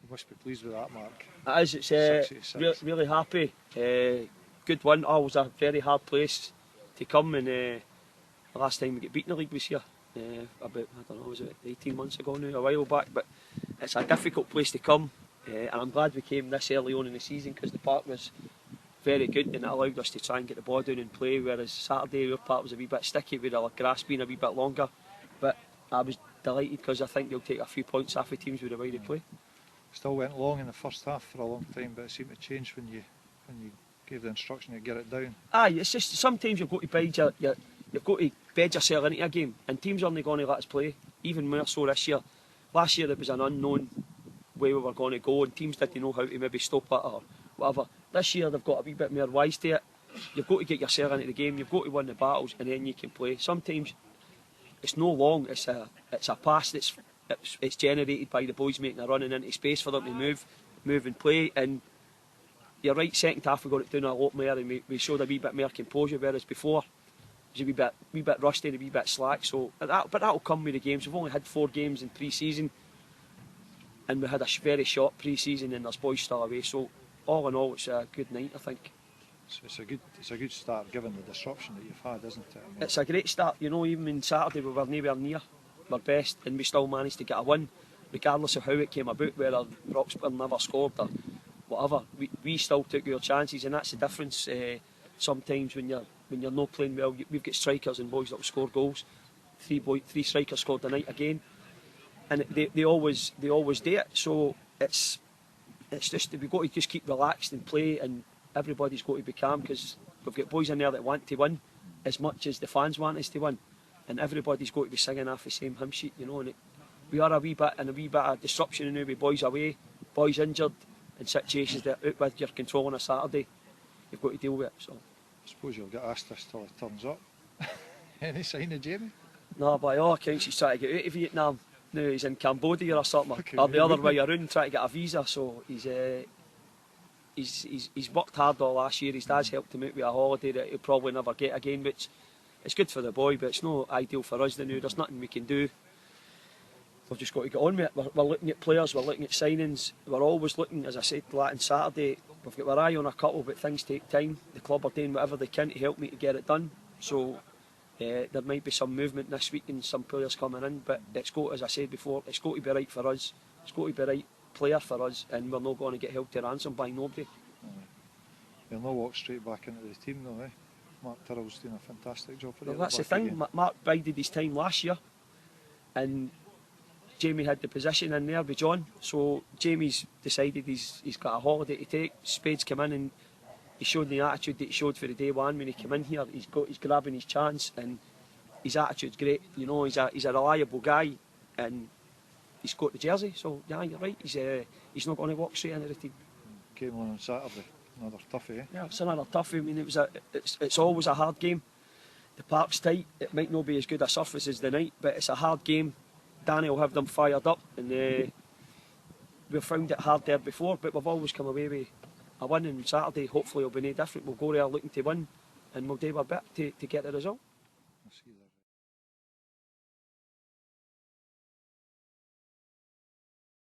You must be pleased with that, Mark. It is, it's really happy. Good win. Oh, it was a very hard place to come, and the last time we got beaten in the league was here. About, I don't know, was it 18 months ago now, a while back, but it's a difficult place to come, and I'm glad we came this early on in the season because the park was very good and it allowed us to try and get the ball down and play, whereas Saturday our part was a wee bit sticky with the grass being a wee bit longer, but I was delighted because I think they'll take a few points off the teams with the way they play. Still went long in the first half for a long time, but it seemed to change when you gave the instruction to get it down. Aye, it's just sometimes you've got to bed you've got to bed yourself into a game, and teams aren't going to let us play, even more so this year. Last year it was an unknown way we were going to go, and teams didn't know how to maybe stop it or whatever. This year they've got a wee bit more wise to it. You've got to get yourself into the game, you've got to win the battles, and then you can play. Sometimes it's no long, it's a pass that's generated by the boys making a running into space for them to move and play. And you're right, second half we got it down a lot more, and we showed a wee bit more composure, whereas before it was a wee bit rusty and a wee bit slack. So, but that'll come with the games. We've only had 4 games in pre-season, and we had a very short pre-season, and there's boys still away. So all in all, it's a good night, I think. It's a good start given the disruption that you've had, isn't it? I mean, it's a great start, you know. Even on Saturday we were nowhere near our best, and we still managed to get a win, regardless of how it came about, whether Roxburgh never scored or whatever. We still took our chances, and that's the difference. Sometimes when you're not playing well, we've got strikers and boys that will score goals. Three strikers scored tonight again, and they always do it. So it's just we've got to just keep relaxed and play, and everybody's got to be calm because we've got boys in there that want to win as much as the fans want us to win, and everybody's got to be singing off the same hymn sheet, you know. And we are a wee bit of disruption now with boys away, boys injured, and situations that out with your control on a Saturday, you've got to deal with it. So I suppose you'll get asked this till it turns up. Any sign of Jamie? No, by all accounts he's trying to get out of Vietnam. Now he's in Cambodia or something, or the other way around, trying to get a visa. So he's worked hard all last year. His dad's helped him out with a holiday that he'll probably never get again, which it's good for the boy, but it's not ideal for us now. There's nothing we can do. We've just got to get on with it. We're looking at players, we're looking at signings. We're always looking, as I said on Saturday, we've got our eye on a couple, but things take time. The club are doing whatever they can to help me to get it done. So there might be some movement this week and some players coming in, but it's got, as I said before, it's got to be right for us. It's got to be right player for us, and we're not going to get held to ransom by nobody. You'll not walk straight back into the team though, eh? Mark Tyrrell's doing a fantastic job for you. Well, that's the thing. Mark bided his time last year, and Jamie had the position in there with John, so Jamie's decided he's got a holiday to take. Spades come in and he showed the attitude that he showed for the day one when he came in here. He's grabbing his chance, and his attitude's great. You know, he's a reliable guy, and he's got the jersey. So yeah, you're right. He's not going to walk straight into the team. Came on Saturday, another toughie, eh? Yeah, it's another toughie. I mean, it's always a hard game. The park's tight. It might not be as good a surface as the night, but it's a hard game. Danny will have them fired up, and we've found it hard there before, but we've always come away with a win. On Saturday, hopefully it'll be no different. We'll go there looking to win, and we'll do our bit to get the result.